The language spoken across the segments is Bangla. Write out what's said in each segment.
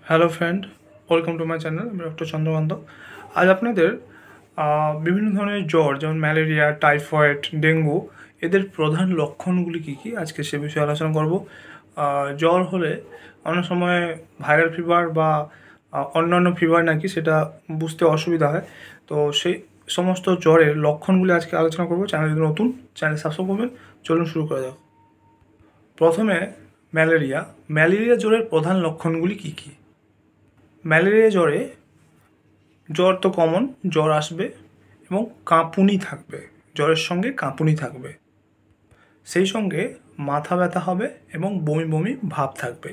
Hello friend, welcome to my channel. আমি ডক্টর চন্দ্রকান্ত। আজ আপনাদের বিভিন্ন ধরনের জ্বর যেমন ম্যালেরিয়া, টাইফয়েড, ডেঙ্গু এদের প্রধান লক্ষণগুলি কী কী আজকে সে বিষয়ে আলোচনা করব। জ্বর হলে অনেক সময় ভাইরাল ফিভার বা অন্যান্য ফিভার নাকি সেটা বুঝতে অসুবিধা হয়। তো সেই সমস্ত জ্বরের লক্ষণগুলি আজকে আলোচনা করব। চ্যানেল যদি নতুন, চ্যানেল সাবস্ক্রাইব করবেন। চলুন শুরু করা যাক। প্রথমে ম্যালেরিয়া জ্বরের প্রধান লক্ষণগুলি কী কী? ম্যালেরিয়া জ্বরে জ্বর তো কমন, জ্বর আসবে এবং কাঁপুনি থাকবে, জ্বরের সঙ্গে কাঁপুনি থাকবে, সেই সঙ্গে মাথা ব্যথা হবে এবং বমি বমি ভাব থাকবে।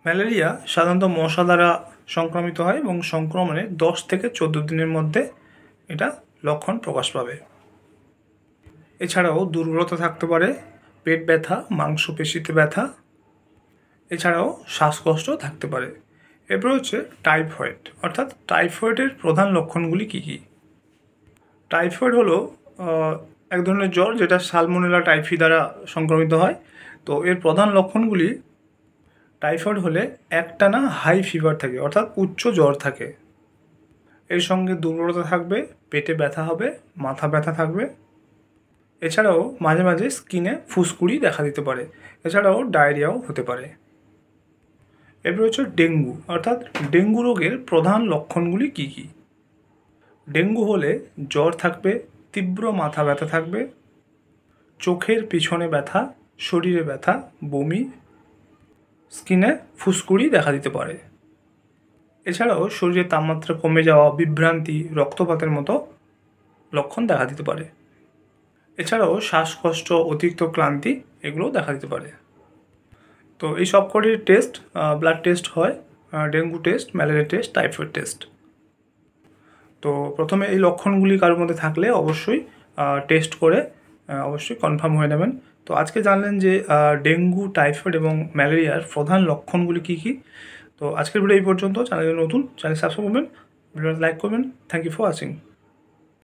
ম্যালেরিয়া সাধারণত মশা দ্বারা সংক্রমিত হয় এবং সংক্রমণে 10 থেকে 14 দিনের মধ্যে এটা লক্ষণ প্রকাশ পাবে। এছাড়াও দুর্বলতা থাকতে পারে, পেট ব্যথা, মাংসপেশিতে ব্যথা, এছাড়াও শ্বাসকষ্ট থাকতে পারে। এরপর হচ্ছে টাইফয়েড, অর্থাৎ টাইফয়েডের প্রধান লক্ষণগুলি কী কী? টাইফয়েড হলো এক ধরনের জ্বর যেটা সালমোনেলা টাইফি দ্বারা সংক্রমিত হয়। তো এর প্রধান লক্ষণগুলি, টাইফয়েড হলে একটানা হাই ফিভার থাকে, অর্থাৎ উচ্চ জ্বর থাকে, এর সঙ্গে দুর্বলতা থাকবে, পেটে ব্যথা হবে, মাথা ব্যথা থাকবে, এছাড়াও মাঝে মাঝে স্কিনে ফুসকুড়ি দেখা দিতে পারে, এছাড়াও ডায়রিয়াও হতে পারে। এরপর হচ্ছে ডেঙ্গু, অর্থাৎ ডেঙ্গু রোগের প্রধান লক্ষণগুলি কী কী? ডেঙ্গু হলে জ্বর থাকবে, তীব্র মাথা ব্যথা থাকবে, চোখের পিছনে ব্যথা, শরীরে ব্যথা, বমি, স্কিনে ফুসকুড়ি দেখা দিতে পারে। এছাড়াও শরীরের তাপমাত্রা কমে যাওয়া, বিভ্রান্তি, রক্তপাতের মতো লক্ষণ দেখা দিতে পারে। এছাড়াও শ্বাসকষ্ট, অতিরিক্ত ক্লান্তি এগুলোও দেখা দিতে পারে। তো এই সবকটির টেস্ট, ব্লাড টেস্ট হয়, dengue test, malaria test, typhoid test. তো প্রথমে এই লক্ষণগুলি কারোর মধ্যে থাকলে অবশ্যই টেস্ট করে অবশ্যই কনফার্ম হয়ে নেবেন। তো আজকে জানলেন যে ডেঙ্গু, টাইফয়েড এবং ম্যালেরিয়ার প্রধান লক্ষণগুলি কী কী। তো আজকের ভিডিও এই পর্যন্ত। চ্যানেলে নতুন, চ্যানেল সাবস্ক্রাইব করবেন, ভিডিওটা লাইক করবেন। Thank you for watching.